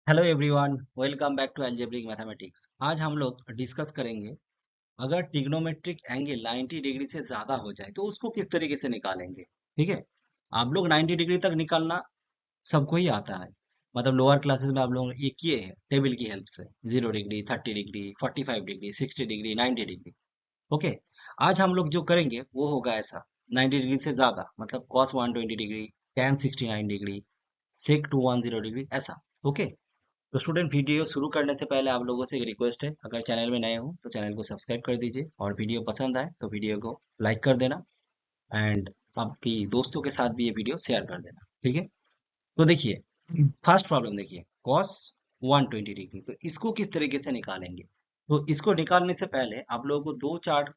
Hello everyone, welcome back to algebraic mathematics. आज हम लोग डिस्कस करेंगे अगर ट्रिग्नोमेट्रिक एंगल 90 डिग्री से ज्यादा हो जाए तो उसको किस तरीके से निकालेंगे। ठीक है, आप लोग 90 डिग्री तक निकालना सबको ही आता है। मतलब लोअर क्लासेस में आप लोग ये किए हैं टेबल की हेल्प से, 0 degree, 30 degree, 45 degree, 60 degree, 90 degree. Okay, आज हम लोग जो करेंगे वो होगा ऐसा, 90 डिग्री से ज्यादा मतलब cos 120 degree, tan 69 degree, sec 210 degree, ऐसा। ओके, तो स्टूडेंट वीडियो शुरू करने से पहले आप लोगों से एक रिक्वेस्ट है, अगर चैनल में नए हो तो चैनल को सब्सक्राइब कर दीजिए और वीडियो पसंद आए तो वीडियो को लाइक कर देना एंड आपकी दोस्तों के साथ भी ये वीडियो शेयर कर देना। ठीक है, तो देखिए फर्स्ट प्रॉब्लम देखिए, cos 120 डिग्री, तो इसको किस तरीके से निकालेंगे। तो इसको निकालने से पहले आप लोगों को दो चार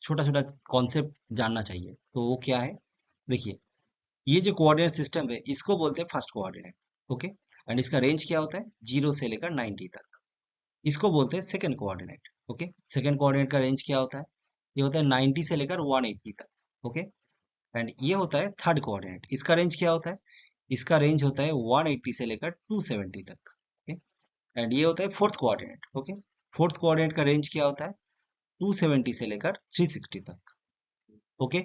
छोटा छोटा कॉन्सेप्ट जानना चाहिए। तो वो क्या है, देखिए ये जो कोऑर्डिनेट सिस्टम है इसको बोलते हैं फर्स्ट कोऑर्डिनेट। ओके, एंड इसका रेंज क्या होता है, 0 से लेकर 90 तक। इसको बोलते हैं second coordinate. Okay, second coordinate का रेंज क्या होता है, ये होता है 90 से लेकर 180 तक। ओके, एंड ये होता है थर्ड कोऑर्डिनेट, इसका रेंज क्या होता है, इसका रेंज होता है 180 से लेकर 270 तक। ओके, एंड ये होता है fourth coordinate. Okay, fourth coordinate का रेंज क्या होता है, 270 से लेकर 360 तक। ओके,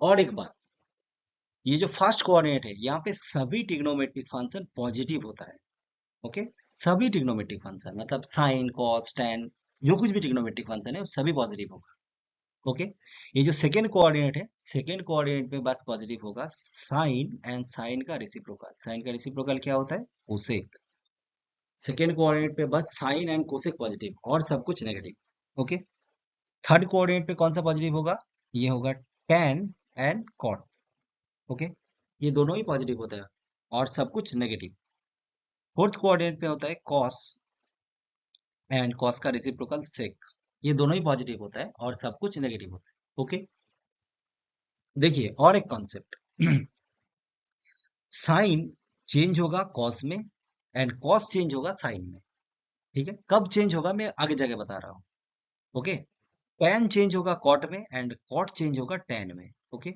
और एक बात, ये जो फर्स्ट कोऑर्डिनेट है यहाँ पे सभी ट्रिग्नोमेट्रिक फंक्शन पॉजिटिव होता है। ओके, सभी ट्रिग्नोमेट्रिक फंक्शन मतलब साइन कॉस टैन, जो कुछ भी ट्रिग्नोमेट्रिक फंक्शन है वो सभी पॉजिटिव होगा। ओके, ये जो सेकेंड कोऑर्डिनेट है, सेकेंड कोऑर्डिनेट में बस पॉजिटिव होगा साइन एंड साइन का रेसिप्रोकल। साइन का रेसिप्रोकल क्या होता है, कोसेक। सेकेंड कोऑर्डिनेट पे बस साइन एंड कोसेक पॉजिटिव और सब कुछ नेगेटिव। ओके, थर्ड कोऑर्डिनेट पे कौन सा पॉजिटिव होगा, ये होगा टैन एंड कॉट। ओके, ये दोनों ही पॉजिटिव होता है और सब कुछ नेगेटिव। फोर्थ कोऑर्डिनेट पे होता है कॉस एंड कॉस का रेसिप्रोकल सेक, ये दोनों ही पॉजिटिव होता है और सब कुछ नेगेटिव होता है। ओके, देखिए और एक कॉन्सेप्ट, साइन चेंज होगा कॉस में एंड कॉस चेंज होगा साइन में। ठीक है, कब चेंज होगा मैं आगे जाके बता रहा हूँ। ओके, टैन चेंज होगा कॉट में एंड कॉट चेंज होगा टैन में। ओके,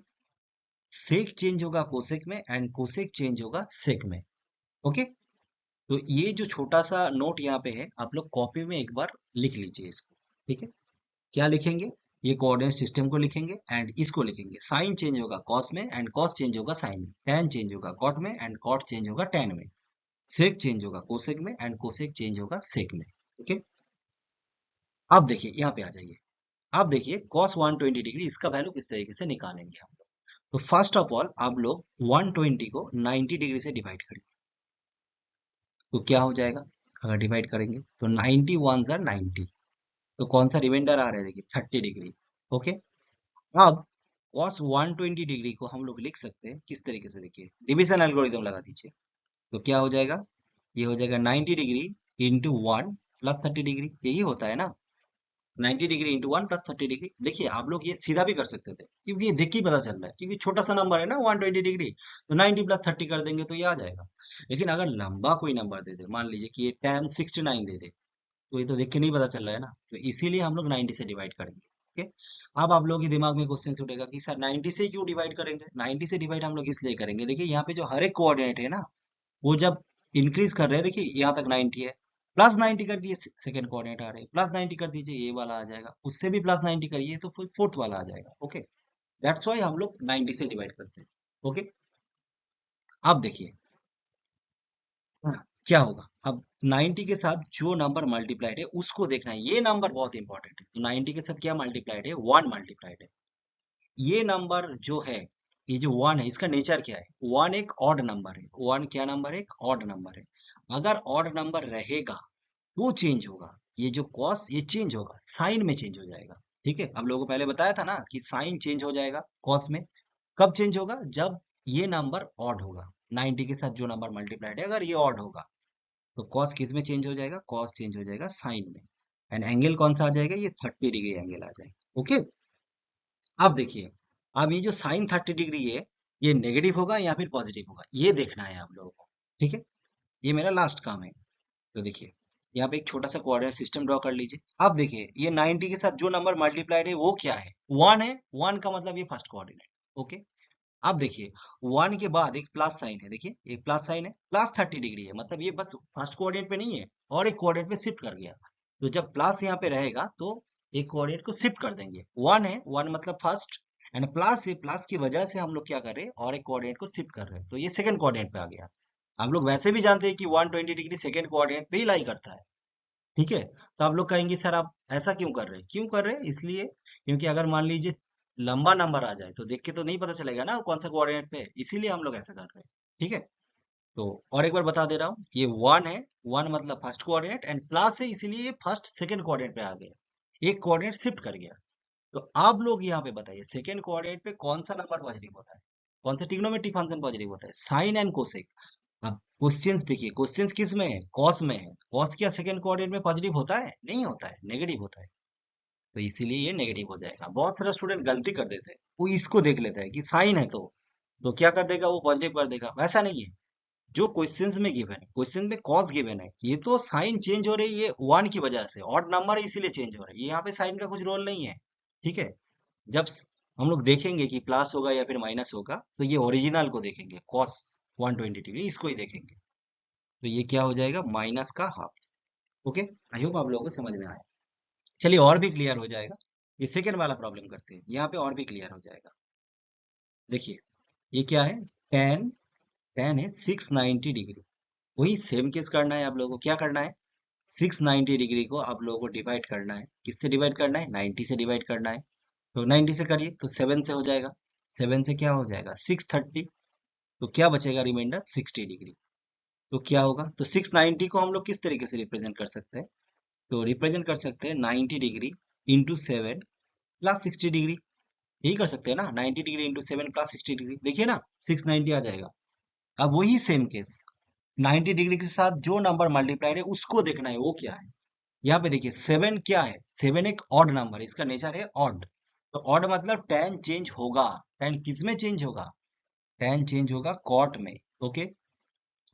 सेक चेंज होगा कोसेक में एंड कोसेक चेंज होगा सेक में। ओके, तो ये जो छोटा सा नोट यहाँ पे है, आप लोग कॉपी में एक बार लिख लीजिए इसको। ठीक है, क्या लिखेंगे, ये कोऑर्डिनेट सिस्टम को लिखेंगे एंड इसको लिखेंगे, साइन चेंज होगा कॉस में एंड कॉस चेंज होगा साइन में, टैन चेंज होगा कॉट में एंड कॉट चेंज होगा टैन में, सेक चेंज होगा कोसेक में एंड कोसेक चेंज होगा सेक में। ओके, अब देखिए यहाँ पे आ जाइए, अब देखिए cos 120 डिग्री, इसका वैल्यू किस तरीके से निकालेंगे हम लोग। तो फर्स्ट ऑफ ऑल आप लोग 120 को 90 डिग्री से डिवाइड करेंगे, तो क्या हो जाएगा, अगर डिवाइड करेंगे तो 90 वन जार 90, तो कौन सा रिमाइंडर आ रहा है, देखिए 30 डिग्री। ओके, अब cos 120 डिग्री को हम लोग लिख सकते हैं किस तरीके से, देखिए डिवीजन एल्गोरिथम लगा दीजिए, तो क्या हो जाएगा, ये हो जाएगा 90 डिग्री इंटू 1 प्लस 30 डिग्री, यही होता है ना, 90 डिग्री इंटू 1 प्लस 30 डिग्री। देखिए आप लोग ये सीधा भी कर सकते थे क्योंकि ये देख के ही पता चल रहा है, क्योंकि छोटा सा नंबर है ना 120 डिग्री, तो 90 + 30 कर देंगे तो ये आ जाएगा। लेकिन अगर लंबा कोई नंबर दे दे, मान लीजिए कि ये tan 69 दे दे, तो ये तो देख के नहीं पता चल रहा है ना, तो इसीलिए हम लोग 90 से डिवाइड करेंगे। ओके, अब आप लोगों के दिमाग में क्वेश्चन उठेगा कि सर 90 से क्यों डिवाइड करेंगे, 90 से डिवाइड हम लोग इसलिए करेंगे, देखिए यहाँ पे जो हर एक कोऑर्डिनेट है ना, वो जब इंक्रीज कर रहे हैं, देखिए यहाँ तक 90 है, प्लस 90 कर दिए सेकंड कोऑर्डिनेट आ रहे हैं, प्लस 90 कर दीजिए ये वाला आ जाएगा, उससे भी प्लस 90 करिए तो फिर फोर्थ वाला आ जाएगा। ओके, दैट्स व्हाई हम लोग 90 से डिवाइड करते हैं। ओके, अब देखिए, हाँ, क्या होगा, अब 90 के साथ जो नंबर मल्टीप्लाइड है उसको देखना है, ये नंबर बहुत इंपॉर्टेंट है। तो 90 के साथ क्या मल्टीप्लाइड है, 1 मल्टीप्लाइड है। ये नंबर जो है, ये जो 1 है, इसका नेचर क्या है, 1 एक ऑड नंबर है, 1 क्या नंबर है, एक ऑड नंबर है। अगर ऑड नंबर रहेगा तो चेंज होगा, ये जो कॉस ये चेंज होगा, साइन में चेंज हो जाएगा। ठीक है, अब लोगों को पहले बताया था ना कि साइन चेंज हो जाएगा कॉस में, कब चेंज होगा, जब ये नंबर ऑड होगा, 90 के साथ जो नंबर मल्टीप्लाइड है अगर ये ऑड होगा, तो कॉस किस में चेंज हो जाएगा, कॉस चेंज हो जाएगा साइन में, एंड एंगल कौन सा आ जाएगा, ये 30 डिग्री एंगल आ जाएगा। ओके, अब देखिए, अब ये जो साइन 30 डिग्री है, ये नेगेटिव होगा या फिर पॉजिटिव होगा, ये देखना है आप लोगों को। ठीक है, ये मेरा लास्ट काम है। तो देखिए यहाँ पे एक छोटा सा कोऑर्डिनेट सिस्टम ड्रॉ कर लीजिए। अब देखिए ये 90 के साथ जो नंबर मल्टीप्लाइड है वो क्या है, 1 है, 1 का मतलब ये फर्स्ट कोऑर्डिनेट। ओके, अब देखिए 1 के बाद एक प्लस साइन है, देखिए एक प्लस साइन है, +30 डिग्री है, मतलब ये बस फर्स्ट कोऑर्डिनेट पे नहीं है और एक कोऑर्डिनेट पे शिफ्ट कर गया। तो जब प्लस यहाँ पे रहेगा तो एक कोऑर्डिनेट को शिफ्ट कर देंगे। 1 है, 1 मतलब फर्स्ट, एंड प्लस है, प्लस की वजह से हम लोग क्या कर रहे हैं और एक कोऑर्डिनेट को शिफ्ट कर रहे हैं, तो ये सेकंड कोऑर्डिनेट पे आ गया। हम लोग वैसे भी जानते हैं कि 120 डिग्री सेकंड कोऑर्डिनेट पे ही लाई करता है, ठीक है। तो आप लोग कहेंगे सर आप ऐसा क्यों कर रहे हैं, क्यों कर रहे हैं, इसलिए क्योंकि अगर मान लीजिए लंबा नंबर आ जाए तो देख के तो नहीं पता चलेगा ना कौन सा कोऑर्डिनेट पे है, इसीलिए हम लोग ऐसा कर रहे हैं, ठीक है। तो और एक बार बता दे रहा हूँ, ये 1 है, 1 मतलब फर्स्ट कोऑर्डिनेट, एंड प्लस है इसीलिए ये फर्स्ट सेकंड कोऑर्डिनेट पे आ गया, एक कोऑर्डिनेट शिफ्ट कर गया। तो आप लोग यहाँ पे बताइए सेकंड कोऑर्डिनेट पे कौन सा नंबर पॉजिटिव होता है, कौन सा ट्रिग्नोमेट्रिक फंक्शन पॉजिटिव होता है, साइन एंड कोसेक। अब क्वेश्चंस देखिए, क्वेश्चंस किस में है, कॉस में है। कॉस क्या सेकंड कोऑर्डिनेट में पॉजिटिव होता है, नहीं होता है, नेगेटिव होता है। तो इसीलिए ये नेगेटिव हो जाएगा। बहुत सारे स्टूडेंट गलती कर देते हैं, वो इसको देख लेता है कि साइन है तो क्या कर देगा, वो पॉजिटिव कर देगा, वैसा नहीं है। जो क्वेश्चंस में गिवन है, क्वेश्चन में कॉस गिवन है, ये तो साइन चेंज हो रही है 1 की वजह से, ऑड नंबर है इसीलिए चेंज हो रहा है, ये यहाँ पे साइन का कुछ रोल नहीं है, ठीक है। जब हम लोग देखेंगे कि प्लस होगा या फिर माइनस होगा, तो ये ओरिजिनल को देखेंगे, कॉस 120 डिग्री इसको ही देखेंगे। तो ये क्या हो जाएगा, माइनस का हाफ। ओके, आई होप आप लोगों को समझ में आया। चलिए और भी क्लियर हो जाएगा, ये सेकेंड वाला प्रॉब्लम करते हैं, यहाँ पे और भी क्लियर हो जाएगा। देखिए ये क्या है, टेन, टेन है 690 डिग्री। वही सेम केस करना है आप लोगों को, क्या करना है, 690 डिग्री को आप लोगों को डिवाइड करना है, किससे डिवाइड करना है, 90 से डिवाइड करना है। तो 90 से करिए तो 7 से हो जाएगा, 7 से क्या हो जाएगा 630, तो क्या बचेगा रिमाइंडर 60 डिग्री। तो क्या होगा, तो 690 को हम लोग किस तरीके से रिप्रेजेंट कर सकते हैं, तो रिप्रेजेंट कर सकते हैं 90 डिग्री इंटू 7 प्लस 60 डिग्री, यही कर सकते हैं ना, 90 डिग्री इंटू 7 प्लस 60 डिग्री, देखिए ना 690 आ जाएगा। अब वही सेम केस 90 डिग्री के साथ जो नंबर मल्टीप्लाइड है उसको देखना है, वो क्या है। यहाँ पे देखिए 7 क्या है, 7 एक ऑड नंबर है, इसका नेचर है ऑड। तो ऑड मतलब टेन चेंज होगा, टेन किस में चेंज होगा, टेन चेंज होगा कॉट में, ओके।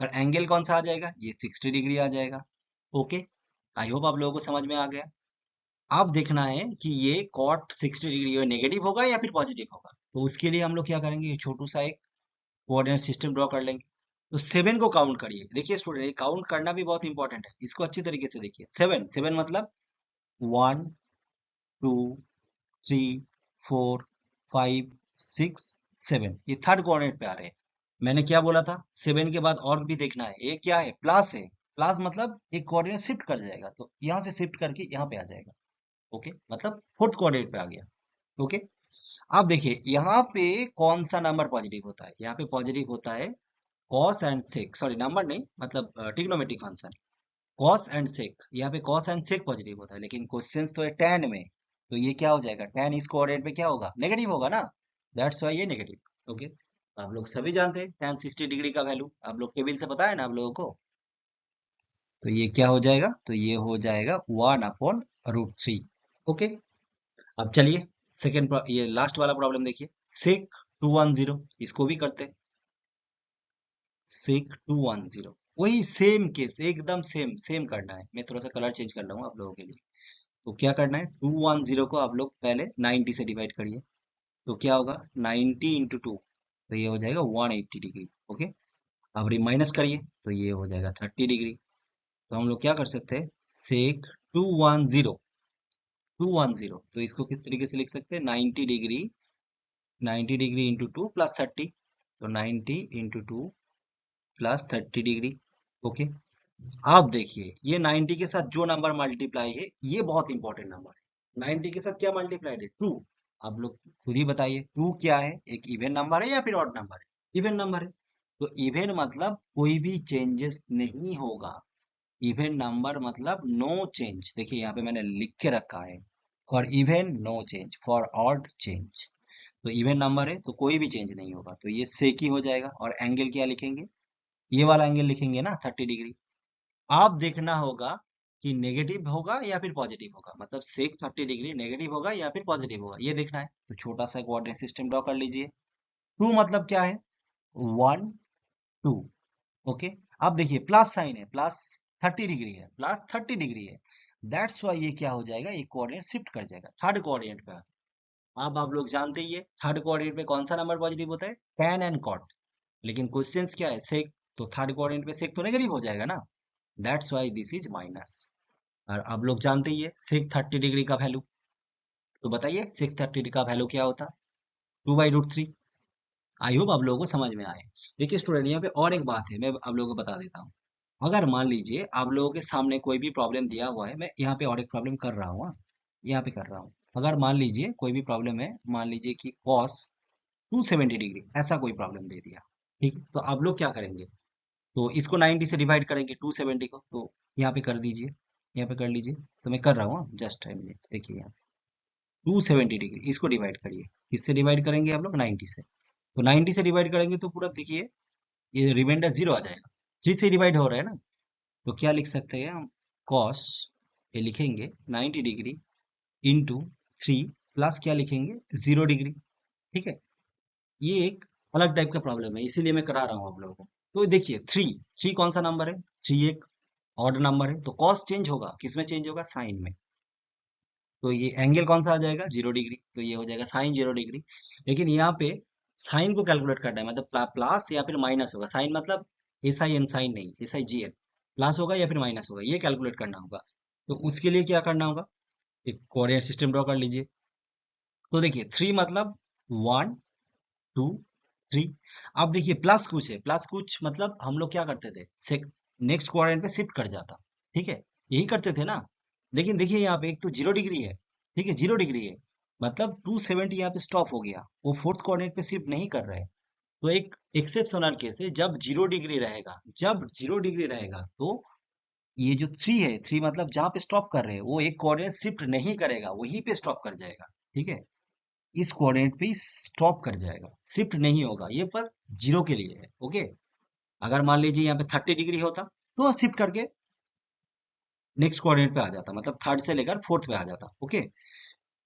और एंगल कौन सा आ जाएगा, ये 60 डिग्री आ जाएगा, ओके। आई होप आप लोगों को समझ में आ गया। अब देखना है कि ये कॉट 60 डिग्री नेगेटिव होगा या फिर पॉजिटिव होगा, तो उसके लिए हम लोग क्या करेंगे, ये छोटू सा एक कोऑर्डिनेट सिस्टम ड्रॉ कर लेंगे। तो 7 को काउंट करिए, देखिए स्टूडेंट ये काउंट करना भी बहुत इंपॉर्टेंट है, इसको अच्छी तरीके से देखिए। 7, 7 मतलब 1 2 3 4 5 6 7, ये थर्ड कोऑर्डिनेट पे आ रहे हैं। मैंने क्या बोला था, 7 के बाद और भी देखना है, ये क्या है, प्लस है, प्लस मतलब एक कोऑर्डिनेट शिफ्ट कर जाएगा, तो यहाँ से शिफ्ट करके यहाँ पे आ जाएगा, ओके, मतलब फोर्थ कोऑर्डिनेट पे आ गया, ओके। अब देखिए यहाँ पे कौन सा नंबर पॉजिटिव होता है, यहाँ पे पॉजिटिव होता है cos and sec, sorry number नहीं मतलब trigonometric function, cos and sec, यहाँ पे कॉस एंड सेक पॉजिटिव होता है, लेकिन क्वेश्चंस तो है tan में, तो ये क्या हो जाएगा, tan इस कोऑर्डिनेट पे क्या होगा, नेगेटिव होगा ना, दैट्स व्हाई ये नेगेटिव, ओके। आप लोग सभी जानते हैं tan 60 डिग्री का वैल्यू, आप लोग टेबल से पता है ना आप लोगों को। तो ये क्या हो जाएगा, तो ये हो जाएगा 1/√3, ओके। अब चलिए सेकेंड, ये लास्ट वाला प्रॉब्लम देखिए, सेक 210, इसको भी करते हैं, सेक 210, वही सेम केस, एकदम सेम सेम करना है, मैं थोड़ा सा कलर चेंज कर रहा हूँ आप लोगों के लिए। तो क्या करना है, 210 को आप लोग पहले 90 से डिवाइड करिए, तो क्या होगा 90 इंटू 2, तो ये हो जाएगा 180 डिग्री, ओके। अब माइनस करिए तो ये हो जाएगा 30 डिग्री। तो हम लोग क्या कर सकते हैं, सेक 210 तो इसको किस तरीके से लिख सकते हैं, 90 डिग्री, 90 डिग्री इंटू 2 प्लस 30, तो 90 इंटू 2 प्लस 30 डिग्री, ओके। आप देखिए ये 90 के साथ जो नंबर मल्टीप्लाई है ये बहुत इंपॉर्टेंट नंबर है, 90 के साथ क्या मल्टीप्लाइड है, 2। आप लोग खुद ही बताइए 2 क्या है, एक इवन नंबर है या फिर ऑड नंबर है, इवन नंबर है। तो इवन मतलब कोई भी चेंजेस नहीं होगा, इवन नंबर मतलब नो चेंज, देखिए यहाँ पे मैंने लिख के रखा है, for even know change, for odd change. तो इवन नंबर है तो कोई भी चेंज नहीं होगा, तो ये सेक ही हो जाएगा। और एंगल क्या लिखेंगे, ये वाला एंगल लिखेंगे ना 30 डिग्री। आप देखना होगा कि नेगेटिव होगा या फिर पॉजिटिव होगा, मतलब सेक 30 डिग्री नेगेटिव होगा या फिर पॉजिटिव होगा, ये देखना है। तो छोटा सा कोऑर्डिनेट सिस्टम ड्रॉ कर लीजिए। 2 मतलब क्या है, 1 2, ओके। अब देखिए प्लस साइन है, प्लस 30 डिग्री है, प्लस 30 डिग्री है, दैट्स वाई ये क्या हो जाएगा, एक कोऑर्डिनेट शिफ्ट कर जाएगा थर्ड कोऑर्डिनेट पे। अब आप लोग जानते ही है थर्ड कोऑर्डिनेट पे कौन सा नंबर पॉजिटिव होता है, tan एंड cot। लेकिन क्वेश्चन क्या है, सेक, तो थर्ड कोऑर्डिनेट पे सेक तो नेगेटिव हो जाएगा ना, that's why this is minus. और आप लोग जानते ही है सेक 30 डिग्री का वैल्यू, तो बताइए सेक 30 का वैल्यू क्या होता है, 2/√3। आई होप आप लोगों को समझ में आए। देखिए स्टूडेंट, यहाँ पे और एक बात है, मैं आप लोगों को बता देता हूँ। अगर मान लीजिए आप लोगों के सामने कोई भी प्रॉब्लम दिया हुआ है, मैं यहाँ पे और एक प्रॉब्लम कर रहा हूँ, हाँ, यहाँ पे कर रहा हूँ। अगर मान लीजिए कोई भी प्रॉब्लम है, मान लीजिए कि cos 270 डिग्री, ऐसा कोई प्रॉब्लम दे दिया, ठीक है, तो आप लोग क्या करेंगे, तो इसको 90 से डिवाइड करेंगे 270 को, तो यहाँ पे कर दीजिए, यहाँ पे कर लीजिए, तो मैं कर रहा हूँ जस्ट टाइम में, देखिए यहाँ 270 डिग्री, इसको डिवाइड करिए, किससे डिवाइड करेंगे आप लोग, 90 से। तो 90 से डिवाइड करेंगे तो पूरा देखिए ये रिमाइंडर जीरो आ जाएगा, 3 से डिवाइड हो रहा है ना, तो क्या लिख सकते हैं हम, कॉस, ये लिखेंगे 90 डिग्री इंटू 3 प्लस क्या लिखेंगे, 0 डिग्री। ठीक है, ये एक अलग टाइप का प्रॉब्लम है, इसीलिए मैं करा रहा हूँ आप लोगों को। तो देखिए थ्री, थ्री कौन सा नंबर है, थ्री एक ऑड नंबर है, तो कॉस चेंज होगा, किसमें चेंज होगा, साइन में। तो ये एंगल कौन सा आ जाएगा, 0 डिग्री, तो ये हो जाएगा साइन 0 डिग्री। लेकिन यहाँ पे साइन को कैलकुलेट करना है, मतलब प्लस या फिर माइनस होगा, साइन मतलब एस आई एन साइन नहीं, S I G N, plus होगा या फिर माइनस होगा, ये कैलकुलेट करना होगा। तो उसके लिए क्या करना होगा, एक कोऑर्डिनेट सिस्टम ड्रॉ कर लीजिए। तो देखिए थ्री मतलब 1 2 3। अब देखिए प्लस कुछ है, प्लस कुछ मतलब हम लोग क्या करते थे, नेक्स्ट क्वाड्रेंट पे शिफ्ट कर जाता, ठीक है, यही करते थे ना। लेकिन देखिए यहाँ पे एक तो 0 डिग्री है, ठीक है, 0 डिग्री है, मतलब 270 यहाँ पे स्टॉप हो गया, वो फोर्थ कोऑर्डिनेट पे शिफ्ट नहीं कर रहे हैं। तो एक एक्सेप्शनल केस है, जब 0 डिग्री रहेगा, जब 0 डिग्री रहेगा तो ये जो थ्री है, थ्री मतलब जहाँ पे स्टॉप कर रहे हैं वो एक कोऑर्डिनेट शिफ्ट नहीं करेगा, वहीं पे स्टॉप कर जाएगा, ठीक है, इस कोऑर्डिनेट पे स्टॉप कर जाएगा, शिफ्ट नहीं होगा, ये पर जीरो के लिए है, ओके। अगर मान लीजिए यहाँ पे 30 डिग्री होता तो शिफ्ट करके नेक्स्ट कोऑर्डिनेट पे आ जाता, मतलब थर्ड से लेकर फोर्थ पे आ जाता, ओके।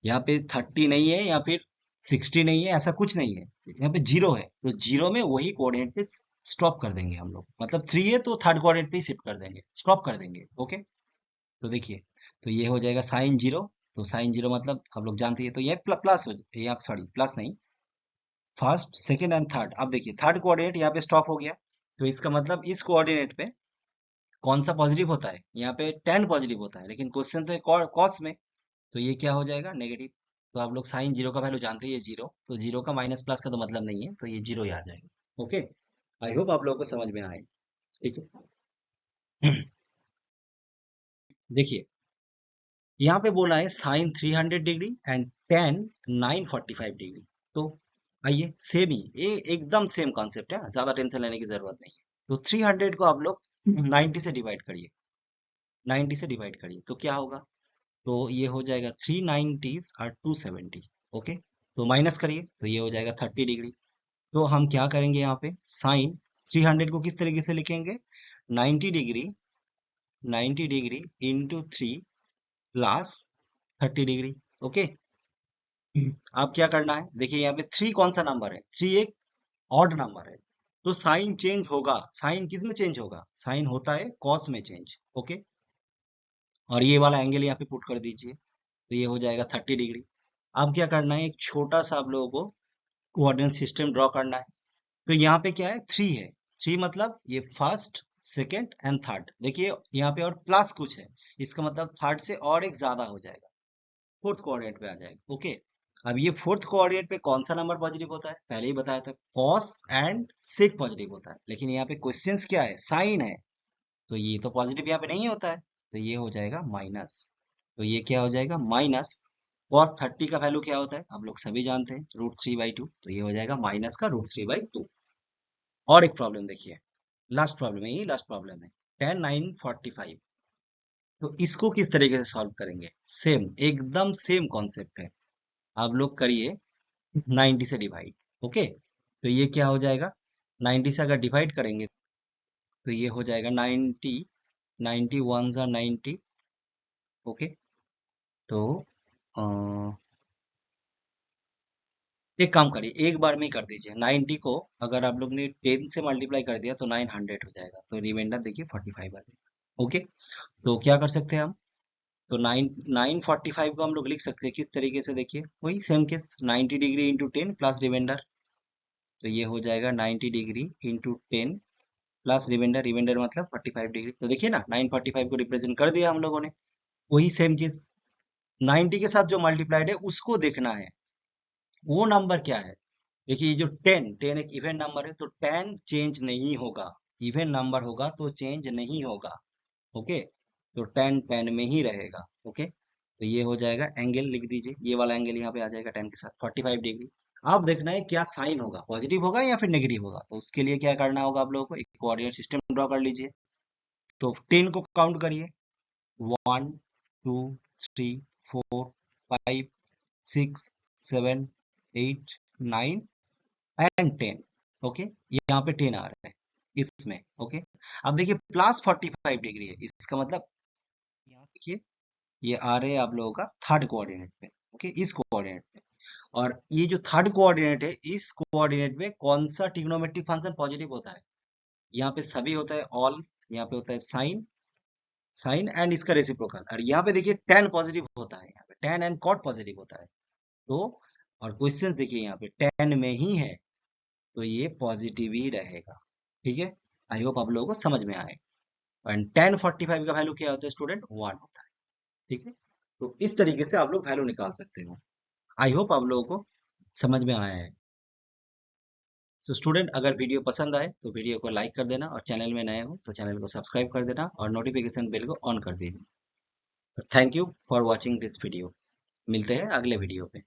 यहाँ पे 30 नहीं है या फिर 60 नहीं है, ऐसा कुछ नहीं है, यहाँ पे जीरो है, तो जीरो में वही कोऑर्डिनेट पे स्टॉप कर देंगे हम लोग, मतलब थ्री है तो थर्ड कोऑर्डिनेट पे शिफ्ट कर देंगे, स्टॉप कर देंगे, ओके। तो देखिए, तो ये हो जाएगा साइन जीरो, तो साइन जीरो मतलब आप लोग जानते हैं, तो ये प्लस हो, यहाँ सॉरी प्लस नहीं, फर्स्ट सेकेंड एंड थर्ड। अब देखिए थर्ड कोऑर्डिनेट यहाँ पे स्टॉप हो गया, तो इसका मतलब इस कोऑर्डिनेट पे कौन सा पॉजिटिव होता है, यहाँ पे टेन पॉजिटिव होता है, लेकिन क्वेश्चन तो कॉस में, तो ये क्या हो जाएगा, नेगेटिव। तो आप लोग साइन जीरो का वैल्यू जानते हैं, ये जीरो, तो जीरो का माइनस प्लस का तो मतलब नहीं है, तो ये जीरो ही आ जाएगा, ओके। आई होप आप लोगों को समझ में आए, ठीक है। देखिए यहाँ पे बोला है sine 300 degree and ten 945 degree. तो आइए सेम ही, ये एकदम सेम कॉन्सेप्ट है, ज्यादा टेंशन लेने की जरूरत नहीं है। तो 300 को आप लोग 90 से डिवाइड करिए, 90 से डिवाइड करिए तो क्या होगा, तो ये हो जाएगा 390 और 270, ओके। तो माइनस करिए तो ये हो जाएगा 30 डिग्री। तो हम क्या करेंगे यहाँ पे, साइन 300 को किस तरीके से लिखेंगे, 90 degree, 90 degree into 3 plus 30 degree, okay. अब क्या करना है, देखिए यहाँ पे थ्री कौन सा नंबर है, थ्री एक ऑड नंबर है, तो साइन चेंज होगा, साइन किस में चेंज होगा, साइन होता है कॉस में चेंज, ओके। और ये वाला एंगल यहाँ पे पुट कर दीजिए, तो ये हो जाएगा 30 डिग्री। अब क्या करना है, एक छोटा सा आप लोगों को कोऑर्डिनेट सिस्टम ड्रॉ करना है। तो यहाँ पे क्या है, थ्री है, थ्री मतलब ये फर्स्ट सेकेंड एंड थर्ड, देखिए यहाँ पे और प्लस कुछ है, इसका मतलब थर्ड से और एक ज्यादा हो जाएगा, फोर्थ कोऑर्डिनेट पे आ जाएगा, ओके। अब ये फोर्थ कोऑर्डिनेट पे कौन सा नंबर पॉजिटिव होता है, पहले ही बताया था, कॉस एंड सेक पॉजिटिव होता है, लेकिन यहाँ पे क्वेश्चंस क्या है, साइन है, तो ये तो पॉजिटिव यहाँ पे नहीं होता है, तो ये हो जाएगा माइनस। तो ये क्या हो जाएगा, माइनस कॉस 30 का वैल्यू क्या होता है, आप लोग सभी जानते हैं, √3/2, तो ये हो जाएगा माइनस का √3/2। और एक प्रॉब्लम देखिए, लास्ट प्रॉब्लम है, ये लास्ट प्रॉब्लम है, 10 9 45। तो इसको किस तरीके से सॉल्व करेंगे, सेम एकदम सेम कॉन्सेप्ट है, आप लोग करिए 90 से डिवाइड, ओके। तो ये क्या हो जाएगा, 90 से अगर डिवाइड करेंगे तो ये हो जाएगा 90, 91 ज़ा 90, ओके। तो अ, एक काम करिए, एक बार में ही कर दीजिए, 90 को अगर आप लोग ने 10 से मल्टीप्लाई कर दिया तो 900 हो जाएगा, तो रिमाइंडर देखिए 45 आ जाएगा, ओके। तो क्या कर सकते हैं हम, तो 945 को हम लोग लिख सकते हैं किस तरीके से, देखिए वही same case, 90 degree into 10 plus reminder, तो ये हो जाएगा 90 degree into 10 plus reminder, reminder मतलब 45 डिग्री। तो देखिए ना 945 को रिप्रेजेंट कर दिया हम लोगों ने। वही सेम केस 90 के साथ जो मल्टीप्लाइड है उसको देखना है, वो नंबर क्या है। देखिए ये जो 10 एक इवन नंबर है, तो 10 चेंज नहीं होगा, इवन नंबर होगा तो चेंज नहीं होगा। ओके, तो 10 में ही रहेगा। ओके, तो ये हो जाएगा, एंगल लिख दीजिए, ये वाला एंगल यहाँ पे आ जाएगा 10 के साथ 45 डिग्री। अब देखना है क्या साइन होगा, पॉजिटिव होगा या फिर नेगेटिव होगा। तो उसके लिए क्या करना होगा आप लोगों को, एक कोऑर्डिनेट सिस्टम ड्रॉ कर लीजिए। तो 10 को काउंट करिए, 1 2 3 4 5 6 7 8 9 एंड 10। ओके, यहाँ पे 10 आ रहा है इसमें। ओके, अब देखिए +45 डिग्री है, इसका मतलब यहाँ देखिए ये आ रहे हैं आप लोगों का थर्ड कोऑर्डिनेट पे। ओके, इस कोऑर्डिनेट पे। और ये जो थर्ड कोऑर्डिनेट है, इस कोऑर्डिनेट में कौन सा ट्रिग्नोमेट्रिक फंक्शन पॉजिटिव होता है, यहाँ पे सभी होता है ऑल, यहाँ पे होता है साइन, साइन एंड इसका रेसिप्रोकल, और यहाँ पे देखिए tan पॉजिटिव होता है, यहाँ पे tan एंड cot पॉजिटिव होता है। तो और क्वेश्चंस देखिए यहाँ पे tan में ही है, तो ये पॉजिटिव ही रहेगा। ठीक है, आई होप आप लोगों को समझ में आए। एंड tan 45 का वैल्यू क्या होता है स्टूडेंट, 1 होता है। ठीक है, तो इस तरीके से आप लोग वैल्यू निकाल सकते हो। आई होप आप लोगों को समझ में आया है। सो स्टूडेंट, अगर वीडियो पसंद आए तो वीडियो को लाइक कर देना, और चैनल में नए हो तो चैनल को सब्सक्राइब कर देना और नोटिफिकेशन बेल को ऑन कर दीजिए। Thank you for watching this video. मिलते हैं अगले वीडियो पे।